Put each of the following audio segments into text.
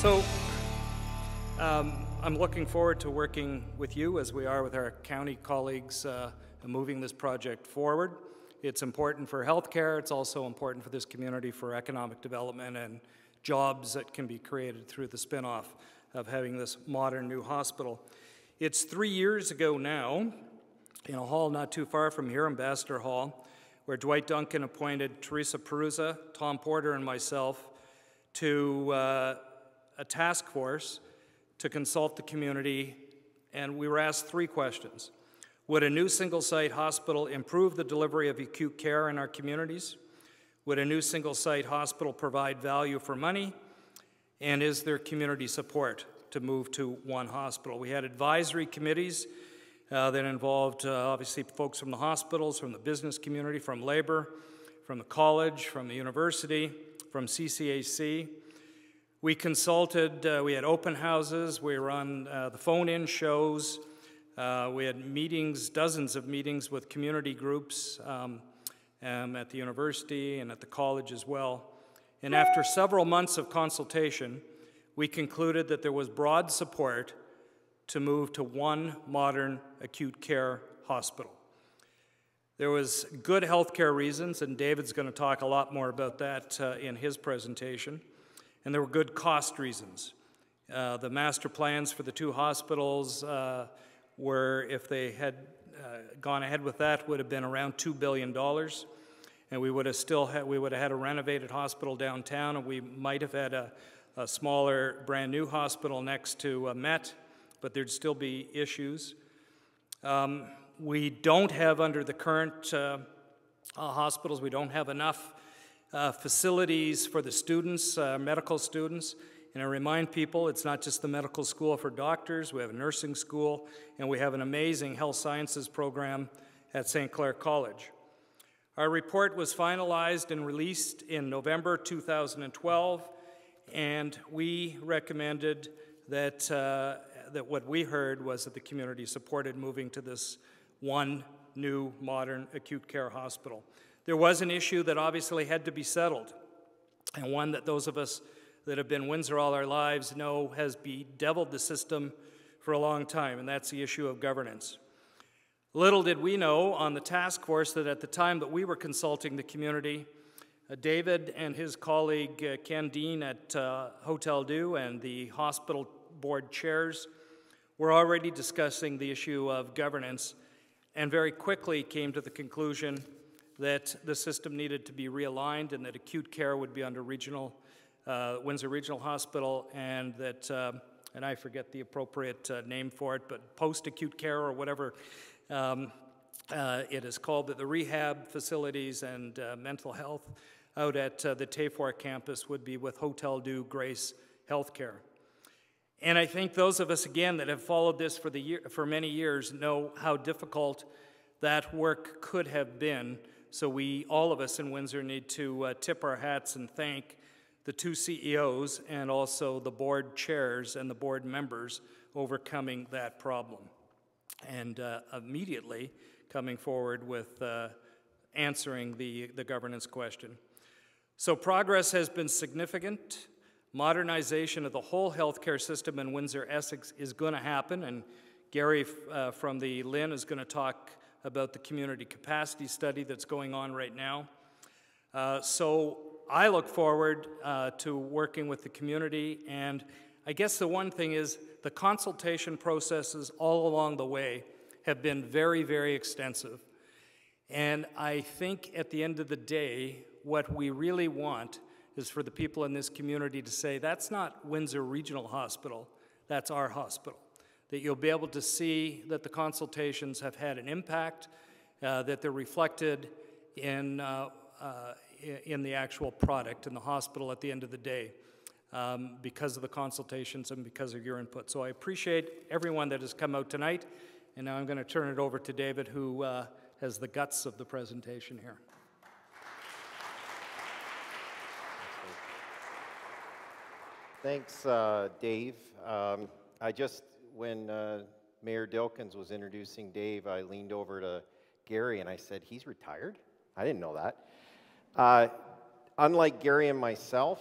So I'm looking forward to working with you as we are with our county colleagues moving this project forward. It's important for healthcare. It's also important for this community for economic development and jobs that can be created through the spin-off of having this modern new hospital. It's 3 years ago now, in a hall not too far from here, Ambassador Hall, where Dwight Duncan appointed Teresa Perusa, Tom Porter, and myself to a task force to consult the community, and we were asked 3 questions. Would a new single-site hospital improve the delivery of acute care in our communities? Would a new single-site hospital provide value for money? And is there community support to move to one hospital? We had advisory committees that involved obviously folks from the hospitals, from the business community, from labor, from the college, from the university, from CCAC. We consulted, we had open houses, we run the phone-in shows, we had meetings, dozens of meetings with community groups at the university and at the college as well. And after several months of consultation, we concluded that there was broad support to move to one modern acute care hospital. There was good healthcare reasons, and David's going to talk a lot more about that in his presentation. And there were good cost reasons. The master plans for the 2 hospitals were, if they had gone ahead with that, would have been around $2 billion. And we would have had a renovated hospital downtown, and we might have had a smaller, brand new hospital next to Met, but there'd still be issues. We don't have, under the current hospitals, we don't have enough facilities for the students, medical students. And I remind people, it's not just the medical school for doctors, we have a nursing school, and we have an amazing health sciences program at St. Clair College. Our report was finalized and released in November 2012, and we recommended that, that what we heard was that the community supported moving to this one new modern acute care hospital. There was an issue that obviously had to be settled, and one that those of us that have been Windsor all our lives know has bedeviled the system for a long time, and that's the issue of governance. Little did we know on the task force that at the time that we were consulting the community, David and his colleague Ken Dean at Hotel Dieu and the hospital board chairs were already discussing the issue of governance, and very quickly came to the conclusion that the system needed to be realigned and that acute care would be under Windsor Regional Hospital, and that, and I forget the appropriate name for it, but post-acute care or whatever it is called, that the rehab facilities and mental health out at the Tayfor campus would be with Hotel Dieu Grace Healthcare. And I think those of us, again, that have followed this for many years know how difficult that work could have been. So all of us in Windsor need to tip our hats and thank the 2 CEOs and also the board chairs and the board members overcoming that problem and immediately coming forward with answering the governance question. So progress has been significant. Modernization of the whole healthcare system in Windsor-Essex is going to happen, and Gary from the LIN is going to talk about the community capacity study that's going on right now. So I look forward to working with the community, and I guess the one thing is the consultation processes all along the way have been very, very extensive. And I think at the end of the day, what we really want is for the people in this community to say, that's not Windsor Regional Hospital, that's our hospital. That you'll be able to see that the consultations have had an impact, that they're reflected in the actual product in the hospital at the end of the day because of the consultations and because of your input. So I appreciate everyone that has come out tonight, and now I'm going to turn it over to David, who has the guts of the presentation here. Thanks, Dave. When Mayor Dilkens was introducing Dave, I leaned over to Gary and I said, he's retired? I didn't know that. Unlike Gary and myself,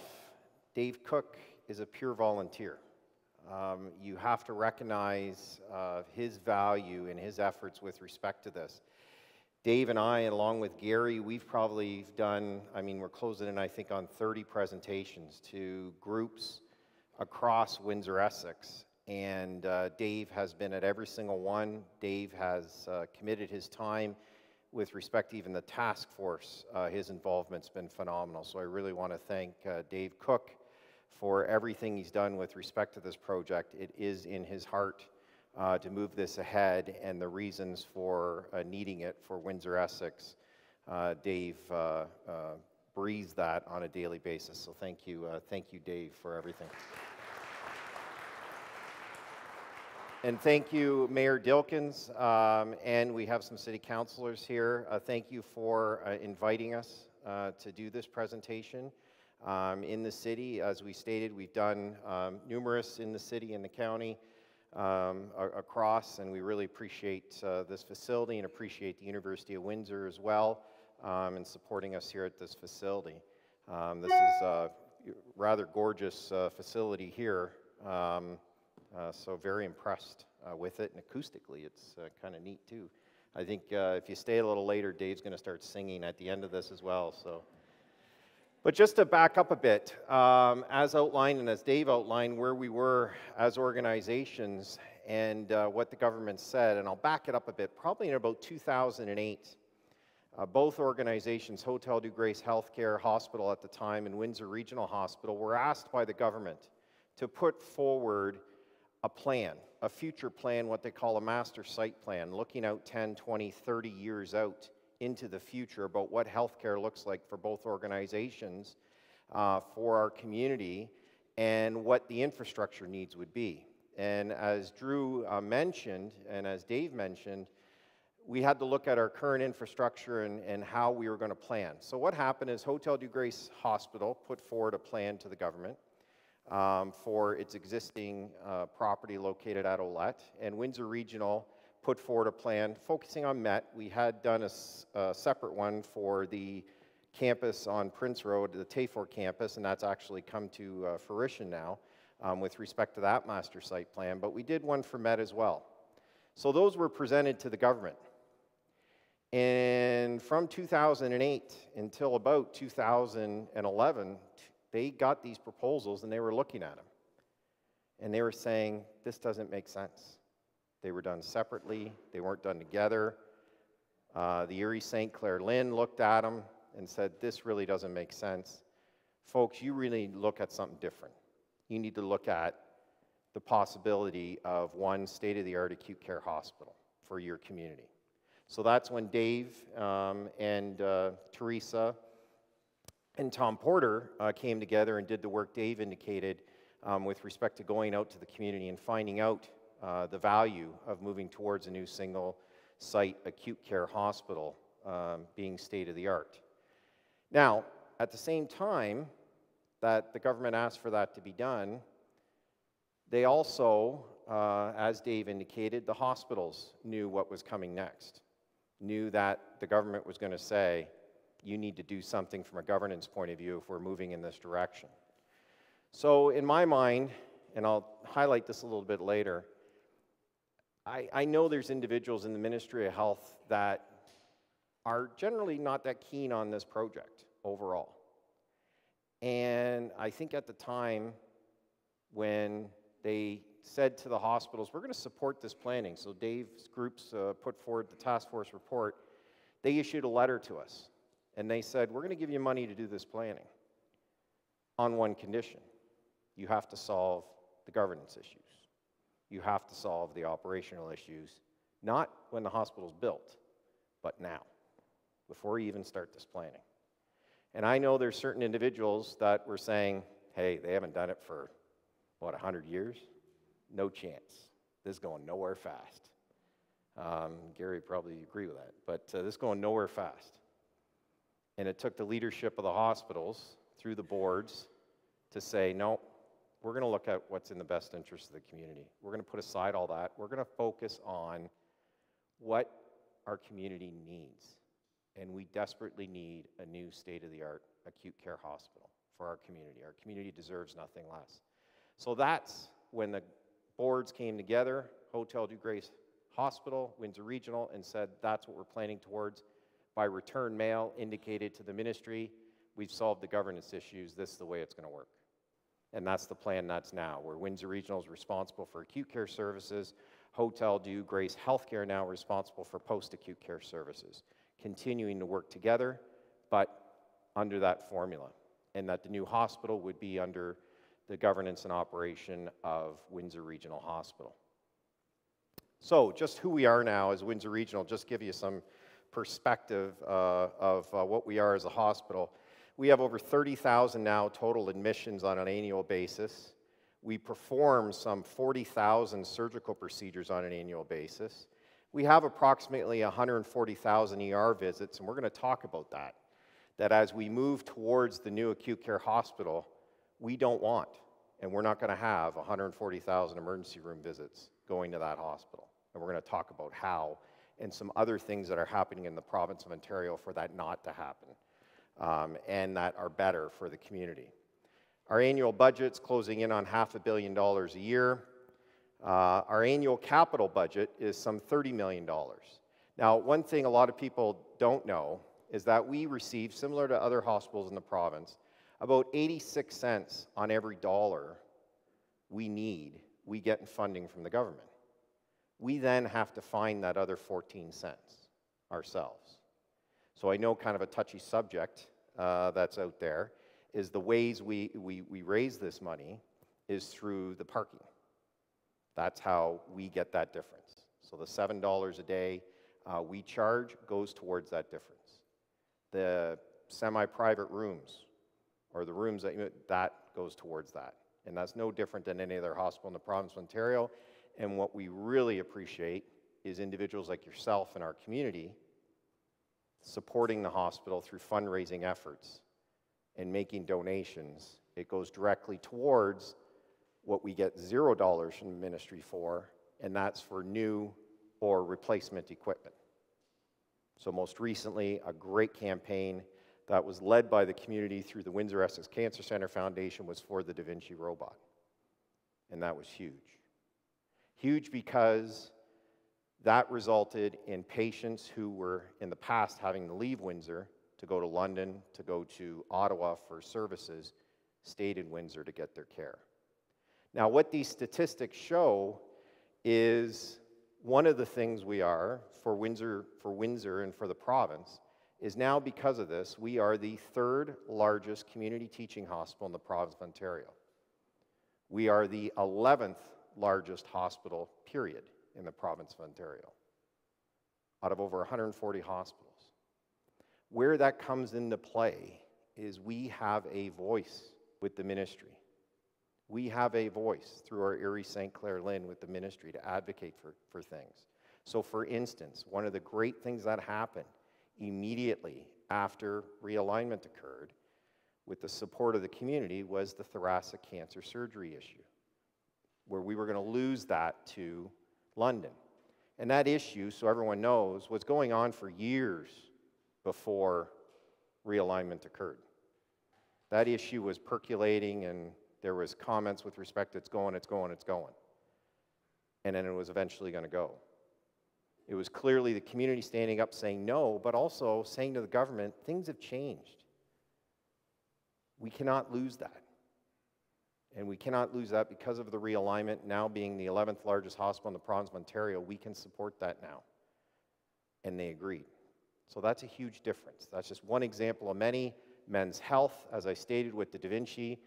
Dave Cook is a pure volunteer. You have to recognize his value and his efforts with respect to this. Dave and I, along with Gary, we've probably done, I mean, we're closing in, I think, on 30 presentations to groups across Windsor, Essex. And Dave has been at every single one. Dave has committed his time with respect to even the task force. His involvement's been phenomenal. So I really want to thank Dave Cook for everything he's done with respect to this project. It is in his heart to move this ahead, and the reasons for needing it for Windsor, Essex. Dave breathes that on a daily basis. So thank you, Dave, for everything. And thank you, Mayor Dilkens, and we have some city councilors here. Thank you for inviting us to do this presentation in the city. As we stated, we've done numerous in the city and the county across, and we really appreciate this facility and appreciate the University of Windsor as well in supporting us here at this facility. This is a rather gorgeous facility here. So very impressed with it, and acoustically it's kind of neat too. I think if you stay a little later, Dave's going to start singing at the end of this as well. So, but just to back up a bit, as outlined and as Dave outlined where we were as organizations and what the government said, and I'll back it up a bit, probably in about 2008, both organizations, Hotel du Grace Healthcare Hospital at the time and Windsor Regional Hospital, were asked by the government to put forward a plan, a future plan, what they call a master site plan, looking out 10, 20, 30 years out into the future about what healthcare looks like for both organizations, for our community, and what the infrastructure needs would be. And as Drew mentioned, and as Dave mentioned, we had to look at our current infrastructure and how we were going to plan. So what happened is Hotel du Grace Hospital put forward a plan to the government for its existing property located at Olette, and Windsor Regional put forward a plan focusing on Met. We had done a separate one for the campus on Prince Road, the Tayford campus, and that's actually come to fruition now with respect to that master site plan, but we did one for Met as well. So those were presented to the government. And from 2008 until about 2011, they got these proposals and they were looking at them. And they were saying, this doesn't make sense. They were done separately. They weren't done together. The Erie St. Clair Lynn looked at them and said, this really doesn't make sense. Folks, you really look at something different. You need to look at the possibility of one state-of-the-art acute care hospital for your community. So that's when Dave and Teresa and Tom Porter came together and did the work Dave indicated with respect to going out to the community and finding out the value of moving towards a new single-site acute care hospital being state-of-the-art. Now, at the same time that the government asked for that to be done, they also, as Dave indicated, the hospitals knew what was coming next, knew that the government was going to say, you need to do something from a governance point of view if we're moving in this direction. So in my mind, and I'll highlight this a little bit later, I know there's individuals in the Ministry of Health that are generally not that keen on this project overall. And I think at the time when they said to the hospitals, we're going to support this planning, so Dave's groups put forward the task force report, they issued a letter to us. And they said, we're going to give you money to do this planning on one condition. You have to solve the governance issues. You have to solve the operational issues, not when the hospital's built, but now, before you even start this planning. And I know there's certain individuals that were saying, hey, they haven't done it for, what, 100 years? No chance. This is going nowhere fast. Gary would probably agree with that, but this is going nowhere fast. And it took the leadership of the hospitals through the boards to say, no, we're going to look at what's in the best interest of the community. We're going to put aside all that. We're going to focus on what our community needs. And we desperately need a new state-of-the-art acute care hospital for our community. Our community deserves nothing less. So that's when the boards came together, Hotel Dieu Grace Hospital, Windsor Regional, and said that's what we're planning towards. By return mail, indicated to the ministry, we've solved the governance issues, this is the way it's going to work. And that's the plan that's now, where Windsor Regional is responsible for acute care services, Hotel Dieu Grace Healthcare now responsible for post-acute care services, continuing to work together, but under that formula, and that the new hospital would be under the governance and operation of Windsor Regional Hospital. So just who we are now as Windsor Regional, just give you some perspective of what we are as a hospital. We have over 30,000 now total admissions on an annual basis. We perform some 40,000 surgical procedures on an annual basis. We have approximately 140,000 ER visits, and we're going to talk about that. That as we move towards the new acute care hospital, we don't want, and we're not going to have 140,000 emergency room visits going to that hospital. And we're going to talk about how and some other things that are happening in the province of Ontario for that not to happen, and that are better for the community. Our annual budget's closing in on $500 million a year. Our annual capital budget is some $30 million. Now, one thing a lot of people don't know is that we receive, similar to other hospitals in the province, about 86 cents on every dollar we need, we get in funding from the government. We then have to find that other 14 cents ourselves. So I know kind of a touchy subject that's out there is the ways we raise this money is through the parking. That's how we get that difference. So the $7 a day we charge goes towards that difference. The semi-private rooms, or the rooms that goes towards that. And that's no different than any other hospital in the province of Ontario. And what we really appreciate is individuals like yourself in our community supporting the hospital through fundraising efforts and making donations. It goes directly towards what we get $0 from the ministry for, and that's for new or replacement equipment. So most recently, a great campaign that was led by the community through the Windsor Essex Cancer Centre Foundation was for the Da Vinci robot. And that was huge. Huge because that resulted in patients who were in the past having to leave Windsor to go to London, to go to Ottawa for services, stayed in Windsor to get their care. Now, what these statistics show is one of the things we are for Windsor and for the province is now, because of this, we are the third largest community teaching hospital in the province of Ontario. We are the 11th largest hospital, period, in the province of Ontario, out of over 140 hospitals. Where that comes into play is we have a voice with the ministry. We have a voice through our Erie St. Clair Lynn with the ministry to advocate for things. So for instance, one of the great things that happened immediately after realignment occurred with the support of the community was the thoracic cancer surgery issue, where we were going to lose that to London. And that issue, so everyone knows, was going on for years before realignment occurred. That issue was percolating, and there was comments with respect to it's going. And then it was eventually going to go. It was clearly the community standing up saying no, but also saying to the government, things have changed. We cannot lose that. And we cannot lose that because of the realignment now being the 11th largest hospital in the province of Ontario. We can support that now. And they agreed. So that's a huge difference. That's just one example of many. Men's health, as I stated with the Da Vinci,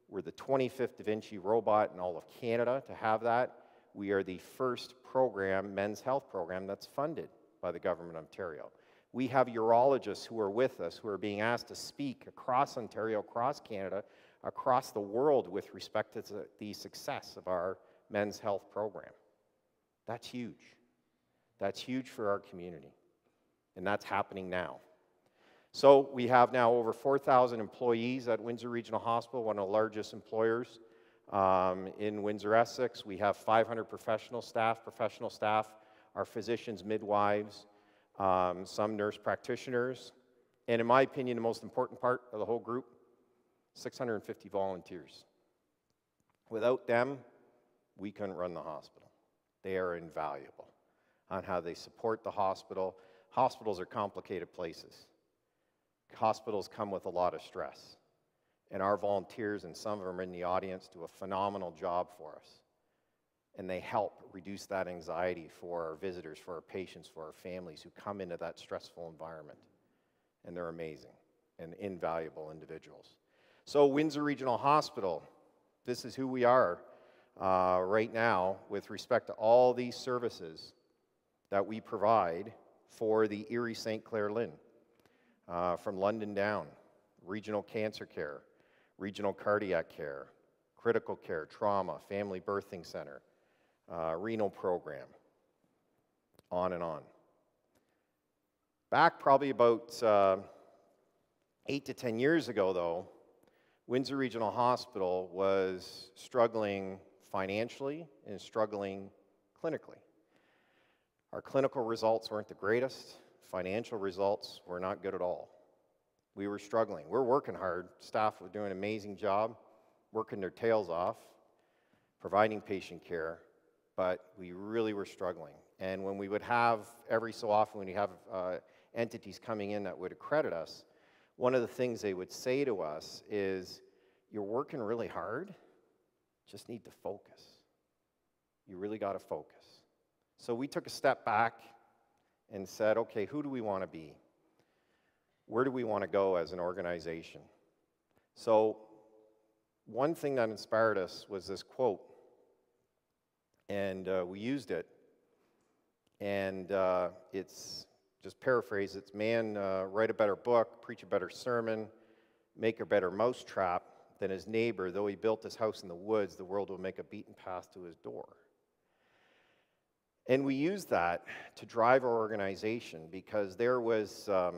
we're the 25th Da Vinci robot in all of Canada to have that. We are the first program, men's health program, that's funded by the government of Ontario. We have urologists who are with us, who are being asked to speak across Ontario, across Canada, across the world with respect to the success of our men's health program. That's huge. That's huge for our community. And that's happening now. So we have now over 4,000 employees at Windsor Regional Hospital, one of the largest employers in Windsor Essex. We have 500 professional staff. Professional staff are physicians, midwives, some nurse practitioners, and in my opinion, the most important part of the whole group, 650 volunteers Without them, we couldn't run the hospital. They are invaluable on how they support the hospital. Hospitals are complicated places. Hospitals come with a lot of stress. And our volunteers, and some of them are in the audience, do a phenomenal job for us. And they help reduce that anxiety for our visitors, for our patients, for our families who come into that stressful environment. And they're amazing and invaluable individuals. So Windsor Regional Hospital, this is who we are right now with respect to all these services that we provide for the Erie St. Clair Lynn. From London down, regional cancer care, regional cardiac care, critical care, trauma, family birthing center, renal program, on and on. Back probably about 8 to 10 years ago, though, Windsor Regional Hospital was struggling financially and struggling clinically. Our clinical results weren't the greatest. Financial results were not good at all. We were struggling. We're working hard. Staff were doing an amazing job, working their tails off, providing patient care, but we really were struggling. And when we would have, every so often, when you have entities coming in that would accredit us, one of the things they would say to us is, you're working really hard, just need to focus. You really got to focus. So we took a step back and said, okay, who do we want to be? Where do we want to go as an organization? So one thing that inspired us was this quote, and we used it, and it's, just paraphrase, it's man, write a better book, preach a better sermon, make a better mousetrap than his neighbor. Though he built his house in the woods, the world will make a beaten path to his door. And we used that to drive our organization because there was a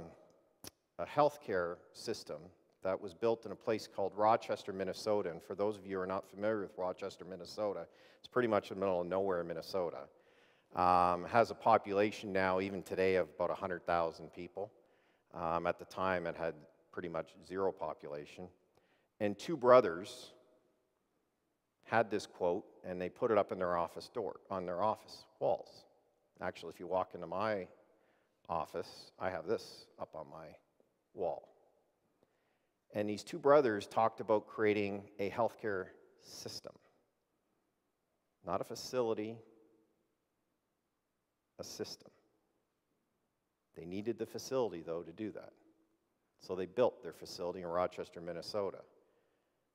healthcare system that was built in a place called Rochester, Minnesota. And for those of you who are not familiar with Rochester, Minnesota, it's pretty much in the middle of nowhere, Minnesota. Has a population now, even today, of about 100,000 people. At the time, it had pretty much zero population. And two brothers had this quote, and they put it up in their office door, on their office walls. Actually, if you walk into my office, I have this up on my wall. And these two brothers talked about creating a healthcare system. Not a facility, a system. They needed the facility, though, to do that. So they built their facility in Rochester, Minnesota.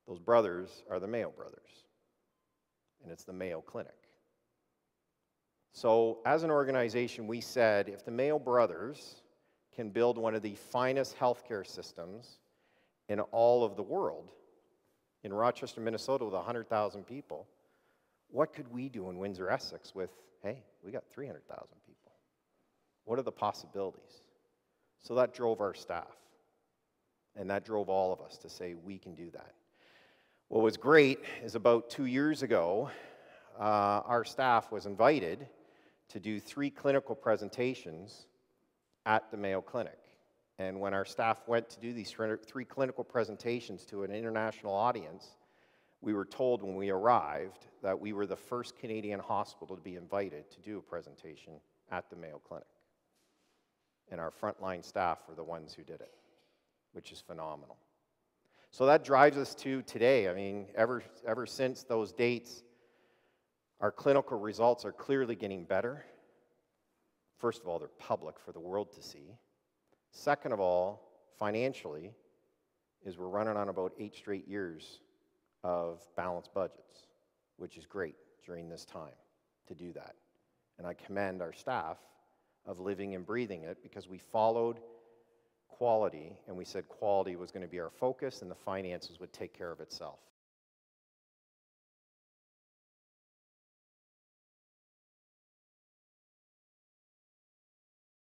Those brothers are the Mayo brothers, and it's the Mayo Clinic. So as an organization, we said, if the Mayo brothers can build one of the finest healthcare systems in all of the world, in Rochester, Minnesota, with 100,000 people, what could we do in Windsor, Essex with, hey, we got 300,000 people? What are the possibilities? So that drove our staff, and that drove all of us to say, we can do that. What was great is about 2 years ago, our staff was invited to do 3 clinical presentations at the Mayo Clinic. And when our staff went to do these 3 clinical presentations to an international audience, we were told when we arrived that we were the first Canadian hospital to be invited to do a presentation at the Mayo Clinic. And our frontline staff were the ones who did it, which is phenomenal. So that drives us to today. I mean, ever since those dates, our clinical results are clearly getting better. First of all, they're public for the world to see. Second of all, financially, is we're running on about 8 straight years of balanced budgets, which is great during this time to do that. And I commend our staff of living and breathing it because we followed quality, and we said quality was going to be our focus and the finances would take care of itself.